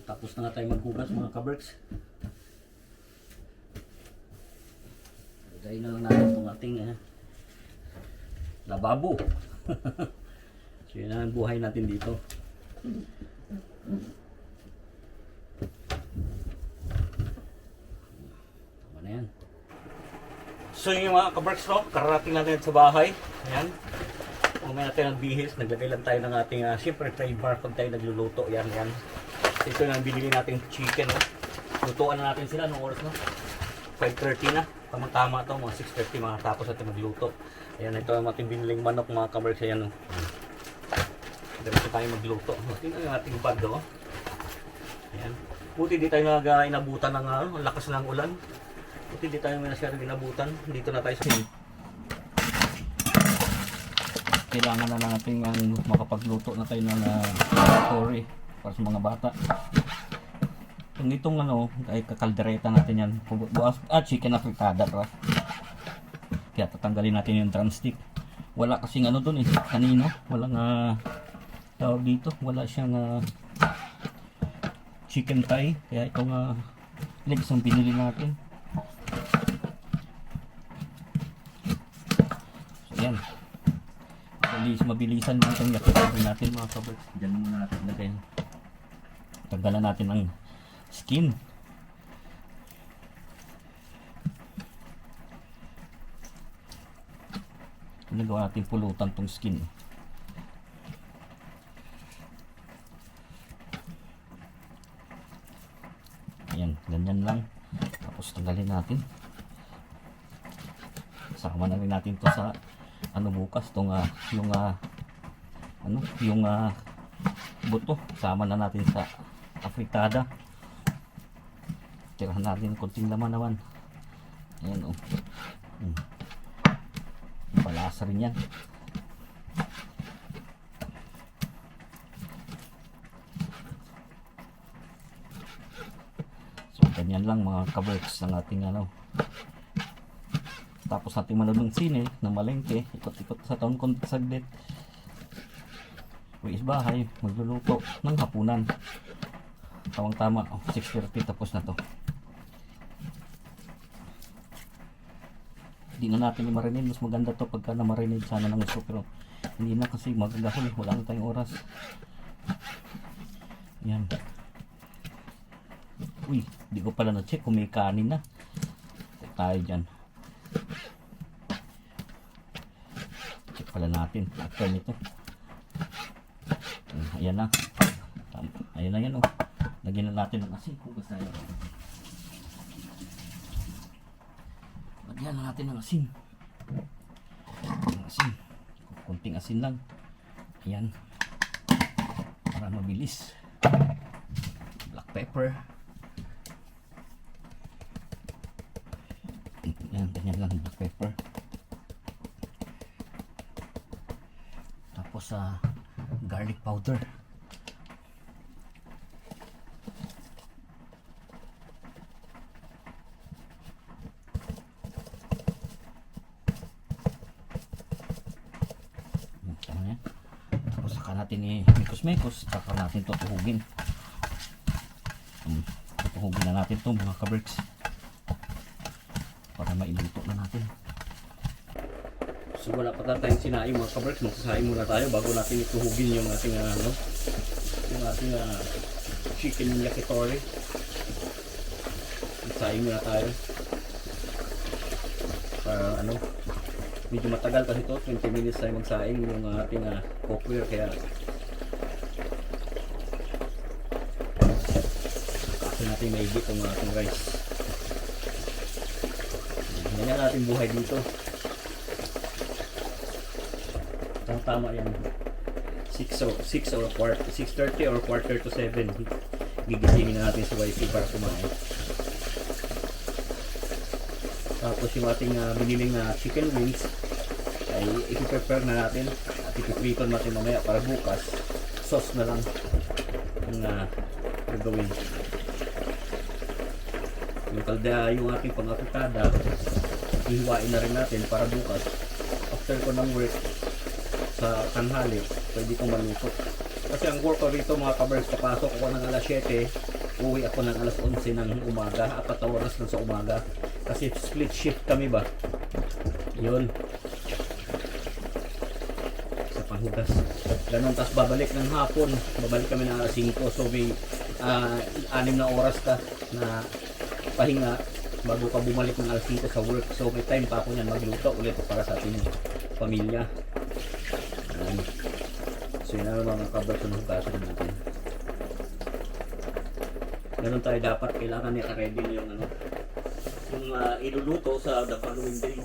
Tapos na nga tayo maghugas mga kaberks. Lagay na lang natin itong ating lababo. So yun ang buhay natin dito. Tama na yan. So yung mga kaberks, no? Kararating natin sa bahay. Ayan. Umay natin ang bihis. Naglagay lang tayo ng ating siyempre trademark pag tayo nagluluto. Yan, yan. Ito yung binili nating chicken. No? Lutuan na natin sila nung oras, no? 5:30 na. Tama-tama ito. Mga 6:30 makatapos natin magluto. Ayan, ito ang ating biniling manok mga kaberks. Ayan, no? Diretso tayo magluto. Tingnan yung ating bag, no? Ayan. Buti di tayo inabutan ng lakas ng ulan. Buti di tayo masyadong inabutan. Dito na tayo sa kailangan na natin makapagluto na tayo ng curry para sa mga bata. Kung itong ay kakaldereta natin yan. Chicken na fritada. Kaya tatanggalin natin yung drumstick. Wala kasing dun kanina. Walang tawag dito. Wala siyang chicken thigh. Kaya itong legs ang binili natin. So yan. Mabilisan natin yakitin natin mga kaberks. Diyan muna natin lagay. Tanggalan natin ang skin. Nagawa natin pulutan tong skin. Ayan, ganyan lang. Tapos tanggalin natin. Sama na rin natin to sa bukas tong yung buto. Sama na natin sa afritada. Tirahan natin konting laman naman. Ayan palasa rin yan. So ganyan lang mga kaberks ng ating tapos natin manood ng sine ng malengke, ikot-ikot sa taon kong saglit, uwi sa bahay, magluluto ng hapunan. Tawang tama 6:30 tapos na to. Hindi na natin i-marinate. Mas maganda to pagka na-marinate sana ng gusto, pero hindi na kasi magagahol, wala na tayong oras. Yan. Uy, di ko pala na-check kung may kanin na. Tayo dyan. Check pala natin after nito. Ayan na. Ayan na yan lagyan na natin ng asin. Hugas tayo. Lagyan na natin ng asin. Kunting asin lang. Ayan. Para mabilis. Black pepper. Ayan, ganyan lang black pepper. Tapos garlic powder. Tapos saka natin i-mekos-mekos, saka natin ito tuhugin. Tuhugin na natin ito mga kaberks para mailuto na natin. So wala pa tayong sinaing mga kaberks, magsasaing muna tayo bago natin ituhugin yung ating yung ating chicken yakitori. Magsaing muna tayo para medyo matagal kasi ito, 20 minutes tayo magsaing yung ating cookware, kaya kasi natin maigit yung ating rice. Ganyan natin buhay dito. Tama yan. 6:30 or quarter to 7 gigisingin na natin si wifey para kumain. Tapos yung ating biniling chicken wings ay i-prepare na natin at i-prepare natin mamaya para bukas sauce na lang ang gagawin. Yung ating pang-afritada ihiwain na rin natin para bukas after ko ng work sa tanghali pwede kong maluto. Kasi ang work ko rito mga kaberks, papasok ako ng alas 7, uwi ako ng alas 11 ng umaga, 4 oras lang sa umaga. Kasi split shift kami ba? Yun. Sa panghugas. Ganun, tapos babalik ng hapon. Babalik kami ng alas 5. So may 6 na oras ka na pahinga bago ka bumalik ng alas 5 sa work. So may time pa ako niyan magluto ulit para sa ating pamilya. So yun na mga kaberks na hugasan natin. Ganun tayo dapat, kailangan naka-ready na yung ano, yung iluluto sa the following day.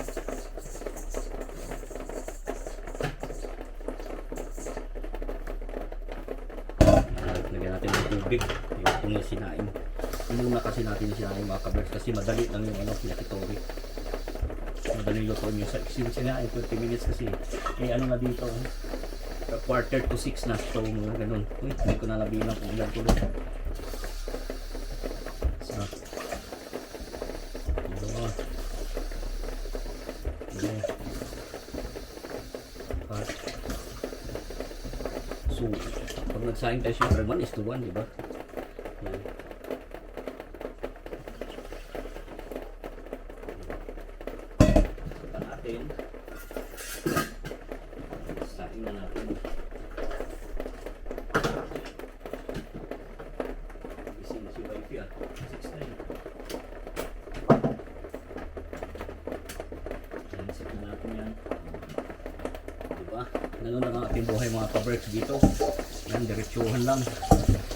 Lagyan natin ng tubig, yung itong sinaing. Inuna kasi natin sinaing mga kaberks kasi madali lang yung ano, yakitori. Madali luto nyo sa sinaing 20 minutes kasi ano na dito, 5:45 na, so ganun. Uy, hindi ko na nabilang kung ilan tuloy. So, so, pag nagsaing tayo syempre 1:1, diba? Ito natin. Saing na natin. Gising na si wifey 6 na yun. Set na natin yan. Diba? Ganun lang ang ating buhay mga kaberks dito. Yan, diretsuhan lang.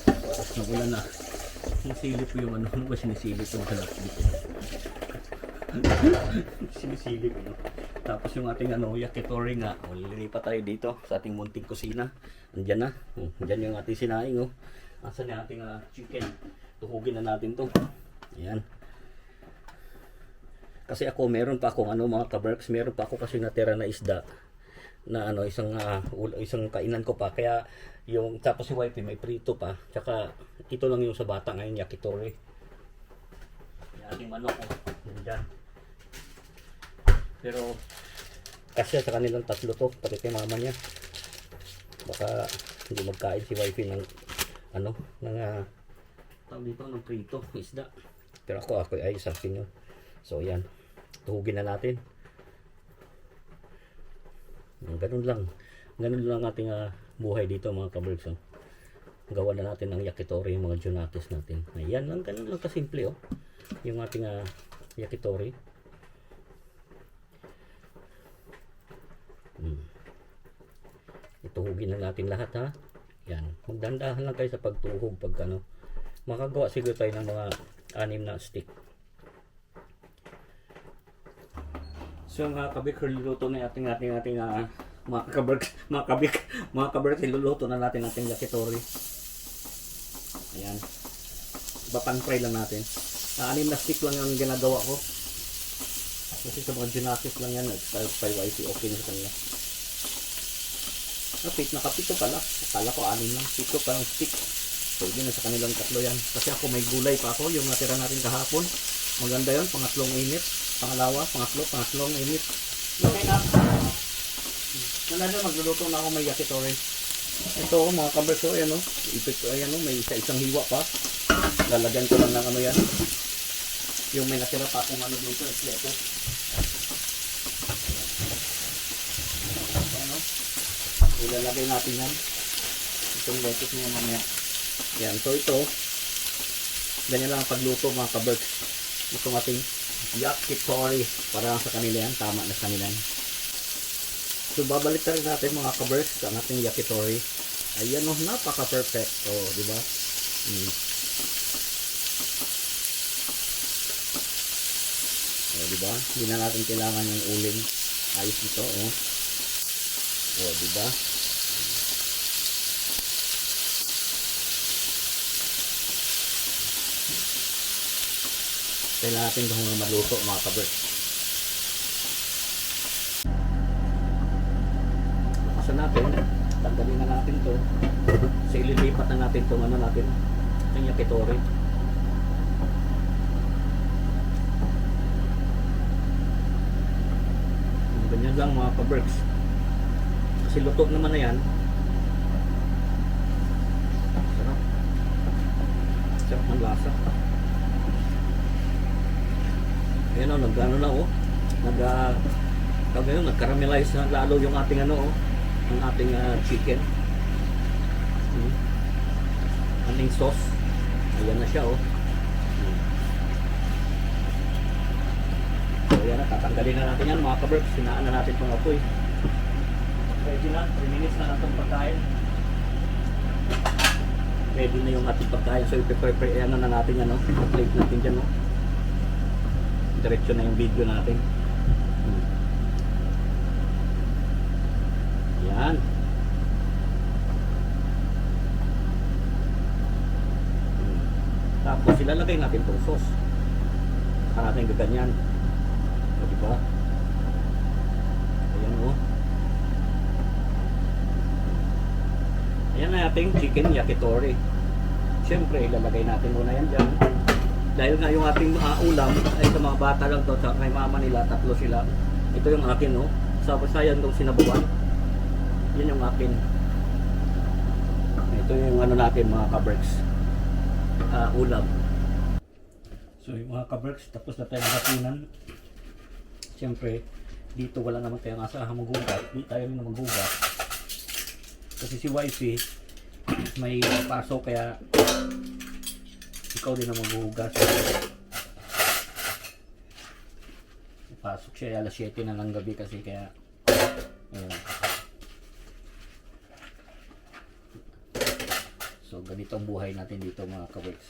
Tapos nagulan na. Sinisilip ko yung ano. Ano ba sinisilip yung kalat dito? Sinisilip ano. Tapos yung ating ano, yakitori nga. Lilipat tayo dito sa ating munting kusina. Andyan na. Andyan yung ating sinaing. Oh. Asan yung ating chicken. Tuhugin na natin to. Ayan. Kasi ako meron pa akong ano mga kaberks, meron pa ako kasi natira na isda na ano isang kainan ko pa, kaya yung tapos si wifey may prito pa, tsaka ito lang yung sa bata ngayon yakitori. Yung ating manok dyan. Pero kasi sa kanilang tatlo to, pati kay mama niya, baka hindi magkain si wifey ng ano ng tawag dito ng prito isda, pero ako ay sa akin yun. So yan, tuhugin na natin. Ganun lang ating buhay dito mga kaberks. Gawa na natin ng yakitori, yung mga junakis natin. Ayan lang, ganun lang kasimple yung ating yakitori. Ituhugin na natin lahat ha. Yan, magdandahan lang kayo sa pagtuhog pag ano. Makagawa siguro tayo ng mga 6 na stick. So mga kaberks, luluto na ating mga kaberks, luluto na natin ating yakitori. Ayan. Batang fry lang natin. 6 na stick lang yung ginagawa ko. Kasi sa mga junakis lang yan, nag-fry wifey, okay na sa kanila. Nakapito pala. Akala ko 6 lang. 7 pa lang stick. Pwede na sa kanilang 3 yan. Kasi ako may gulay pa ako, yung natira natin kahapon. Maganda yun, pangatlong init. Pangalawa, pangatlong init. Okay na. Wala na, magluluto na ako may yakitori. Ito mga kaberks, ayan o. Ayan o, may isang hiwa pa. Lalagyan ko lang ng ano yan. Yung may natira pa akong ano dito, ito. Ayan o. Ilalagay natin yan. Itong lettuce niya mamaya. Yan, so ito. Ganyan lang ang pagluto mga kaberks. Itong ating yakitori para sa kanila yan, tama na sa kanila. So babalik tayo natin mga kaberks sa ating yakitori. Ayan o, napaka-perfect. O, diba? O, diba? Hindi na natin kailangan yung uling. Ayos dito, o. O, diba? Kailangan natin itong maluto mga kaberks. Buksan natin, tanggalin na natin ito. So ililipat na natin itong ano natin, yung yakitori. Ganyan lang mga kaberks. Kasi luto naman na yan. Sarap ng lasa. Ayan o, nag-ano na o. Nag-caramelize na lalo yung ating ano o. Ang ating chicken. Ating sauce. Ayan na siya o. So ayan na, tatanggalin na natin yan mga kaberks. Sinaan na natin itong apoy. Ready na, 3 minutes na natin pagkain. Ready na yung ating pagkain. So ipe-prepare na natin yan o. Plate natin dyan o. Diretso na yung video natin. Yan. Tapos ilalagay natin itong sauce. Saka natin gaganyan. O diba? Ayan o. Ayan na ating chicken yakitori. Siyempre ilalagay natin muna yan dyan. Dahil nga yung ating ulam ay sa mga bata lang to, sa kay mama nila, 3 sila. Ito yung akin no. Sa basayan itong sinabuan. Yan yung akin. Ito yung ano natin mga kaberks. Ulam. So yung mga kaberks, tapos na tayo hapunan. Siyempre, dito wala naman tayong asahang maghugas. Di tayo rin na maghugas. Kasi si wifey may pasok kaya ikaw din na maghugas. Pasok siya alas 7 na ng gabi kasi kaya ayan. So ganito ang buhay natin dito mga kaberks.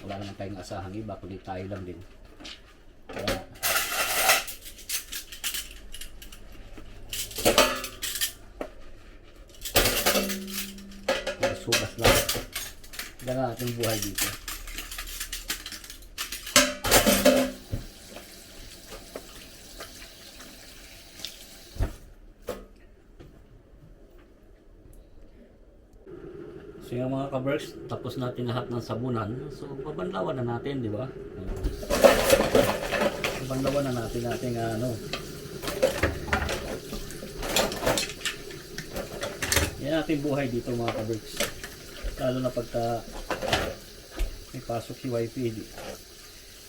Wala naman tayong asahang iba kundi tayo lang din. Kaya sugas lang. Ganun ating buhay dito. So yung mga kaberks, tapos natin lahat ng sabunan. So babanlawan na natin, di ba? Babanlawan na natin ating ano. Yan ating buhay dito mga kaberks. Lalo na pagka may pasok si wifey,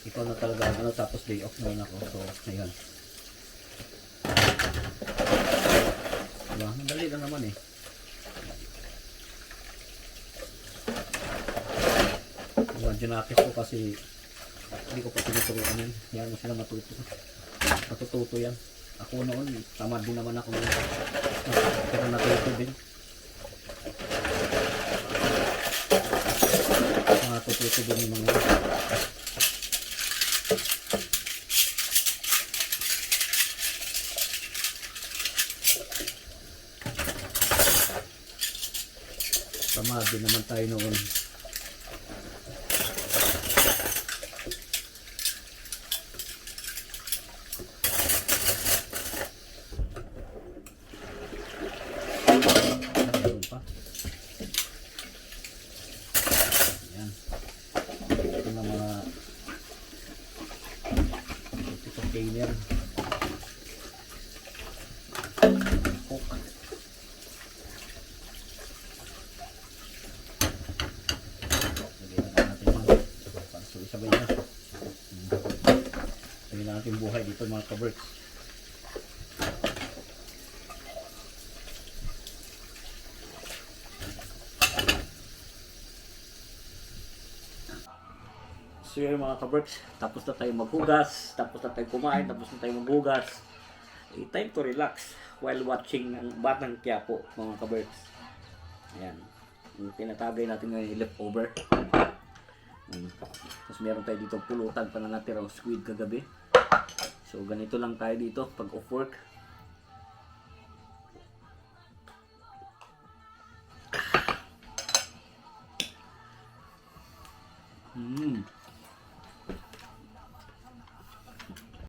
ikaw na talaga ano, tapos day off muna ako. So ayun. Diba? Madali lang naman eh. Diyan natin ko kasi hindi ko pa tinuturuan yan. Yan mo sila matututo yan. Ako noon, tamad din naman ako noon. Pero natuto din. Matututo din yung mga tamad din naman tayo noon. Container cook. So isabay na. Sabi natin buhay dito mga kaberks. So yun mga kaberks, tapos na tayo maghugas, tapos na tayo kumain, tapos na tayo maghugas. Time to relax while watching ang Batang Quiapo mga kaberks. Ayan, yung tinatagay natin ngayon yung leftover. Tapos meron tayo dito pulutan pa na natirang squid kagabi. So ganito lang tayo dito pag off work.